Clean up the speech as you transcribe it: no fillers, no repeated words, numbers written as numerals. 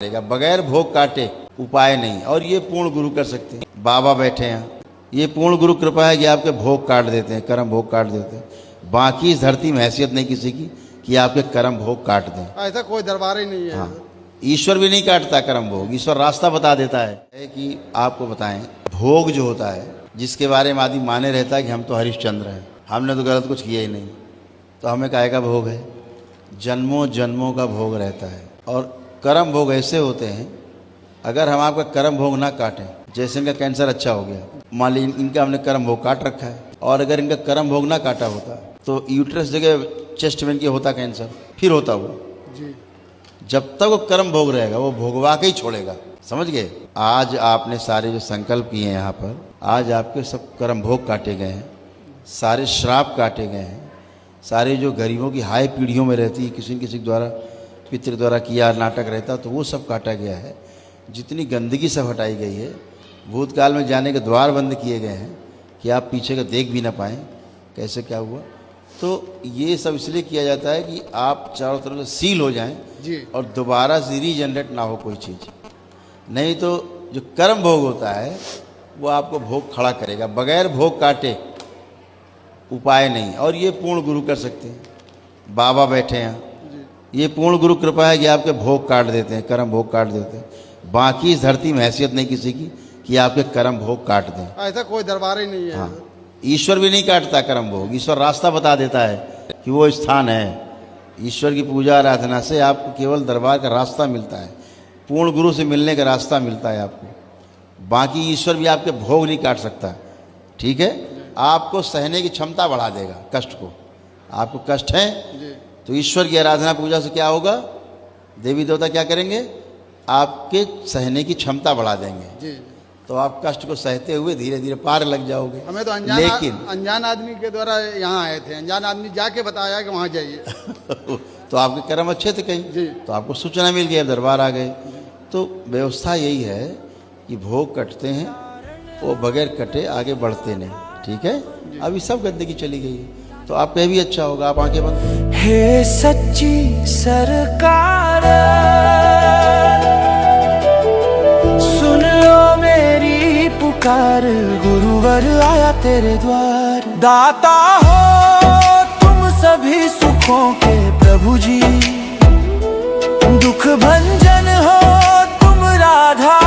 बगैर भोग काटे उपाय नहीं। और ये पूर्ण गुरु कर सकते हैं। बाबा बैठे हैं, ये पूर्ण गुरु कृपा है कि आपके भोग काट देते हैं, कर्म भोग काट देते हैं। बाकी इस धरती में हैसियत नहीं किसी की कि आपके कर्म भोग काट दें। ऐसा कोई दरबार ही नहीं है। हाँ, ईश्वर भी नहीं काटता कर्म भोग, ईश्वर रास्ता बता देता है कि आपको बताएं भोग जो होता है, जिसके बारे में आदमी माने रहता है कि हम तो हरिश्चंद्र हैं, हमने तो गलत कुछ किया ही नहीं, तो हमें काहे का भोग है? जन्मों जन्मों का भोग रहता है। और कर्म भोग ऐसे होते हैं, अगर हम आपका कर्म भोग ना काटें, जैसे इनका कैंसर अच्छा हो गया, मान ली इनका हमने कर्म भोग काट रखा है, और अगर इनका कर्म भोग ना काटा होता तो यूट्रस जगह चेस्ट में इनके होता कैंसर, फिर होता वो जी। जब तक वो कर्म भोग रहेगा वो भोगवा के ही छोड़ेगा। समझ गए? आज आपने सारे जो संकल्प किए हैं यहाँ पर, आज आपके सब कर्म भोग काटे गए हैं, सारे श्राप काटे गए हैं, सारे जो गरीबों की हाय पीढ़ियों में रहती है, किसी न किसी द्वारा पितृ द्वारा किया नाटक रहता, तो वो सब काटा गया है। जितनी गंदगी सब हटाई गई है, भूतकाल में जाने के द्वार बंद किए गए हैं कि आप पीछे का देख भी ना पाएँ कैसे क्या हुआ। तो ये सब इसलिए किया जाता है कि आप चारों तरफ से सील हो जाएं जी। और दोबारा से रीजनरेट ना हो कोई चीज़। नहीं तो जो कर्म भोग होता है वो आपको भोग खड़ा करेगा। बगैर भोग काटे उपाय नहीं। और ये पूर्ण गुरु कर सकते हैं। बाबा बैठे हैं, ये पूर्ण गुरु कृपा है कि आपके भोग काट देते हैं, कर्म भोग काट देते हैं। बाकी इस धरती में हैसियत नहीं किसी की कि आपके कर्म भोग काट दें। ऐसा कोई दरबार ही नहीं है। हाँ, ईश्वर भी नहीं काटता कर्म भोग, ईश्वर रास्ता बता देता है कि वो स्थान है। ईश्वर की पूजा आराधना से आपको केवल दरबार का रास्ता मिलता है, पूर्ण गुरु से मिलने का रास्ता मिलता है आपको। बाकी ईश्वर भी आपके भोग नहीं काट सकता। ठीक है? आपको सहने की क्षमता बढ़ा देगा कष्ट को। आपको कष्ट है तो ईश्वर की आराधना पूजा से क्या होगा? देवी देवता क्या करेंगे? आपके सहने की क्षमता बढ़ा देंगे जी। तो आप कष्ट को सहते हुए धीरे धीरे पार लग जाओगे। हमें तो अनजान आदमी के द्वारा यहाँ आए थे, अनजान आदमी जाके बताया कि वहाँ जाइए तो आपके कर्म अच्छे थे कहीं जी। तो आपको सूचना मिल गई, दरबार आ गए। तो व्यवस्था यही है कि भोग कटते हैं, वो बगैर कटे आगे बढ़ते नहीं। ठीक है? अभी सब गंदगी चली गई है तो आपका भी अच्छा होगा। आप आंखें बंद। हे सच्ची सरकार, सुन लो मेरी पुकार, गुरुवर आया तेरे द्वार। दाता हो तुम सभी सुखों के प्रभु जी, दुख भंजन हो तुम राधा।